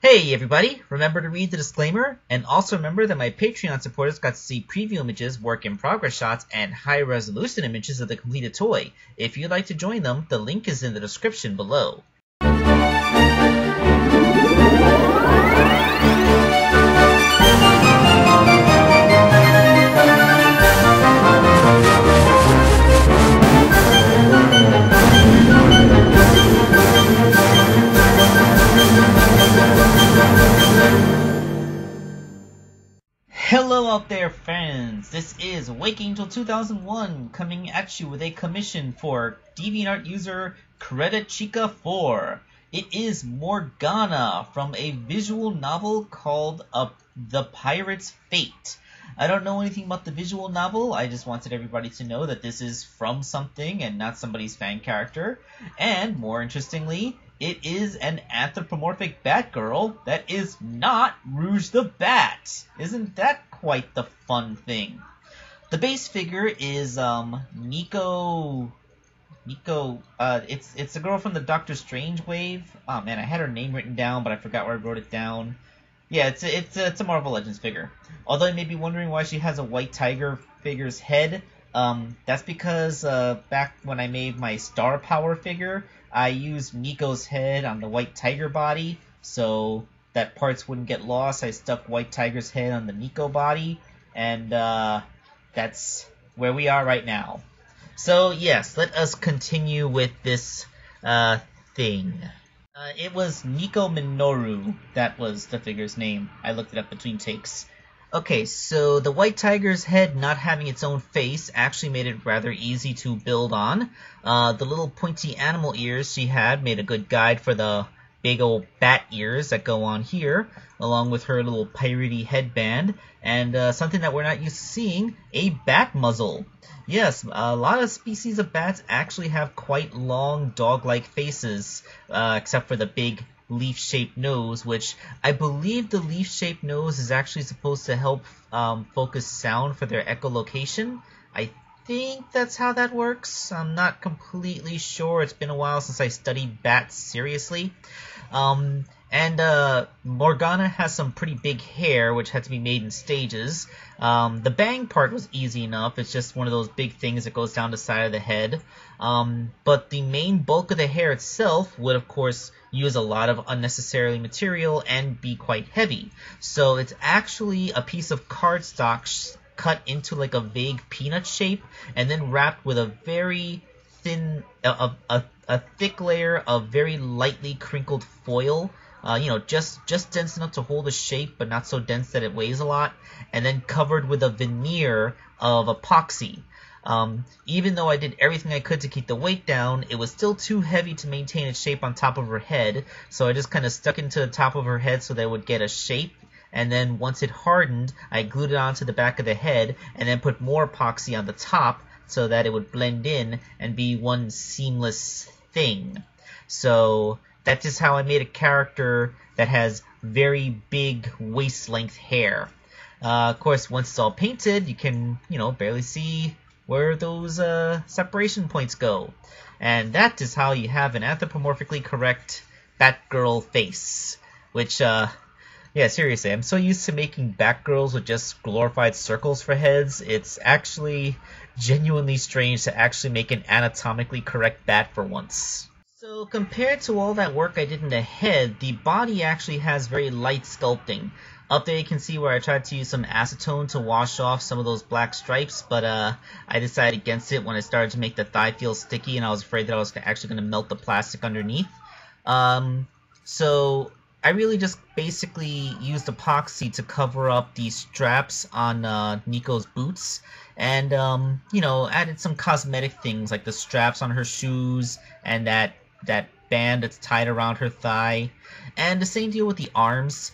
Hey everybody, remember to read the disclaimer, and also remember that my Patreon supporters got to see preview images, work in progress shots, and high resolution images of the completed toy. If you'd like to join them, the link is in the description below. Hello out there, friends! This is Waking Till 2001 coming at you with a commission for DeviantArt user Credechika4. It is Morgana from a visual novel called The Pirate's Fate. I don't know anything about the visual novel, I just wanted everybody to know that this is from something and not somebody's fan character. And more interestingly, it is an anthropomorphic Batgirl that is not Rouge the Bat. Isn't that quite the fun thing? The base figure is Nico. It's the girl from the Doctor Strange wave. Oh man, I had her name written down, but I forgot where I wrote it down. Yeah, it's a Marvel Legends figure. Although you may be wondering why she has a white tiger figure's head. That's because back when I made my Star Power figure, I used Nico's head on the white tiger body, so that parts wouldn't get lost. I stuck white tiger's head on the Nico body, and that's where we are right now. So yes, let us continue with this thing. It was Nico Minoru, that was the figure's name. I looked it up between takes. Okay, so the white tiger's head not having its own face actually made it rather easy to build on. The little pointy animal ears she had made a good guide for the big old bat ears that go on here, along with her little piratey headband, and something that we're not used to seeing, a bat muzzle. Yes, a lot of species of bats actually have quite long dog-like faces, except for the big leaf-shaped nose, which I believe the leaf-shaped nose is actually supposed to help focus sound for their echolocation. I think that's how that works. I'm not completely sure. It's been a while since I studied bats seriously. Morgana has some pretty big hair, which had to be made in stages. The bang part was easy enough. It's just one of those big things that goes down the side of the head. But the main bulk of the hair itself would, of course, use a lot of unnecessary material and be quite heavy. So it's actually a piece of cardstock cut into like a vague peanut shape and then wrapped with a very thin, a thick layer of very lightly crinkled foil. Just dense enough to hold a shape, but not so dense that it weighs a lot, and then covered with a veneer of epoxy. Even though I did everything I could to keep the weight down, it was still too heavy to maintain its shape on top of her head, so I just kind of stuck into the top of her head so that it would get a shape, and then once it hardened, I glued it onto the back of the head, and then put more epoxy on the top so that it would blend in and be one seamless thing. So that's just how I made a character that has very big waist-length hair. Of course, once it's all painted, you can, barely see where those separation points go. And that is how you have an anthropomorphically correct Batgirl face. Which, yeah, seriously, I'm so used to making Batgirls with just glorified circles for heads. It's actually genuinely strange to actually make an anatomically correct bat for once. So compared to all that work I did in the head, the body actually has very light sculpting. Up there you can see where I tried to use some acetone to wash off some of those black stripes, but I decided against it when I started to make the thigh feel sticky and I was afraid that I was actually going to melt the plastic underneath. So I really just basically used epoxy to cover up the straps on Nico's boots, and added some cosmetic things like the straps on her shoes and that band that's tied around her thigh, and the same deal with the arms.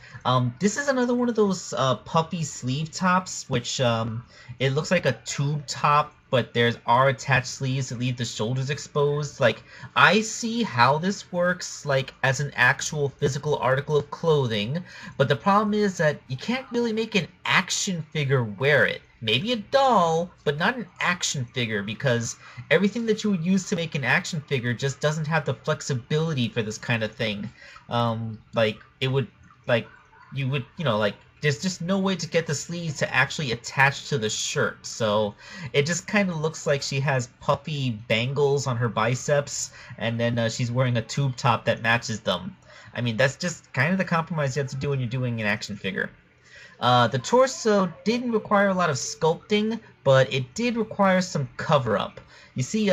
This is another one of those puffy sleeve tops, which it looks like a tube top, but there's attached sleeves that leave the shoulders exposed. Like, I see how this works, like, as an actual physical article of clothing, but the problem is that you can't really make an action figure wear it. Maybe a doll, but not an action figure, because everything that you would use to make an action figure just doesn't have the flexibility for this kind of thing. Like, it would like you would, like there's just no way to get the sleeves to actually attach to the shirt. So it just kind of looks like she has puffy bangles on her biceps, and then she's wearing a tube top that matches them. I mean, that's just kind of the compromise you have to do when you're doing an action figure. The torso didn't require a lot of sculpting, but it did require some cover-up. You see,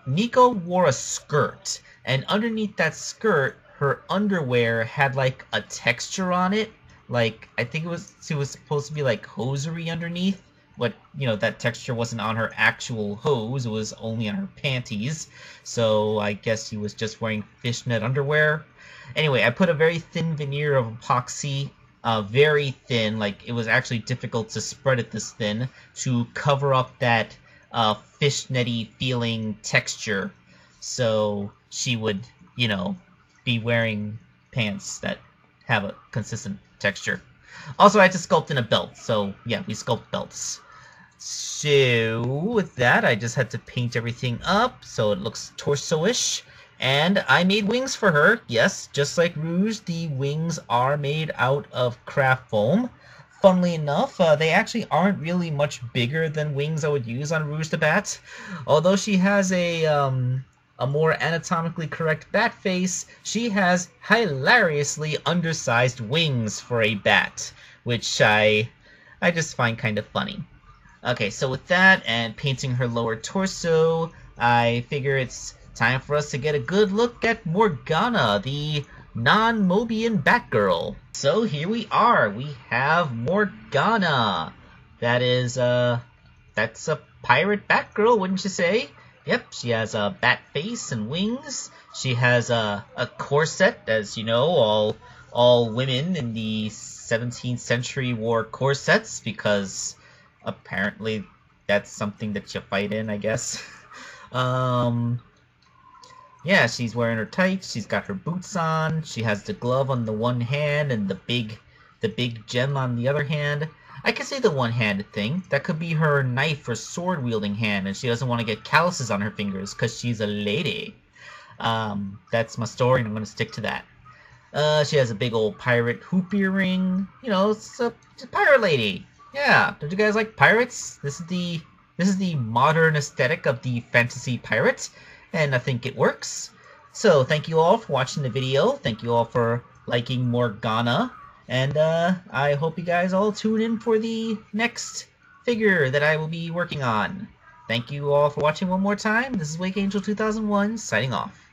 Nico wore a skirt, and underneath that skirt, her underwear had like a texture on it. Like, I think it was supposed to be like hosiery underneath, but that texture wasn't on her actual hose, it was only on her panties. So I guess she was just wearing fishnet underwear. Anyway, I put a very thin veneer of epoxy, very thin, like it was actually difficult to spread it this thin, to cover up that fishnetty feeling texture, so she would, be wearing pants that have a consistent texture. Also, I had to sculpt in a belt, so yeah, we sculpt belts. So with that, I just had to paint everything up so it looks torso-ish. And I made wings for her. Yes, just like Rouge, the wings are made out of craft foam. Funnily enough, they actually aren't really much bigger than wings I would use on Rouge the Bat. Although she has a more anatomically correct bat face, she has hilariously undersized wings for a bat, which I just find kind of funny. Okay, so with that and painting her lower torso, I figure it's time for us to get a good look at Morgana, the non-Mobian Batgirl. So here we are. We have Morgana. That's a pirate Batgirl, wouldn't you say? Yep, she has a bat face and wings. She has a corset, as you know, all women in the 17th century wore corsets because apparently that's something that you fight in, I guess. Yeah, she's wearing her tights, she's got her boots on, she has the glove on the one hand and the big gem on the other hand. I could say the one-handed thing. That could be her knife or sword-wielding hand, and she doesn't want to get calluses on her fingers because she's a lady. That's my story, and I'm going to stick to that. She has a big old pirate hoop earring. It's a pirate lady. Yeah, don't you guys like pirates? This is the modern aesthetic of the fantasy pirate, and I think it works. So thank you all for watching the video. Thank you all for liking Morgana. And I hope you guys all tune in for the next figure that I will be working on. Thank you all for watching one more time. This is Wake Angel 2001 signing off.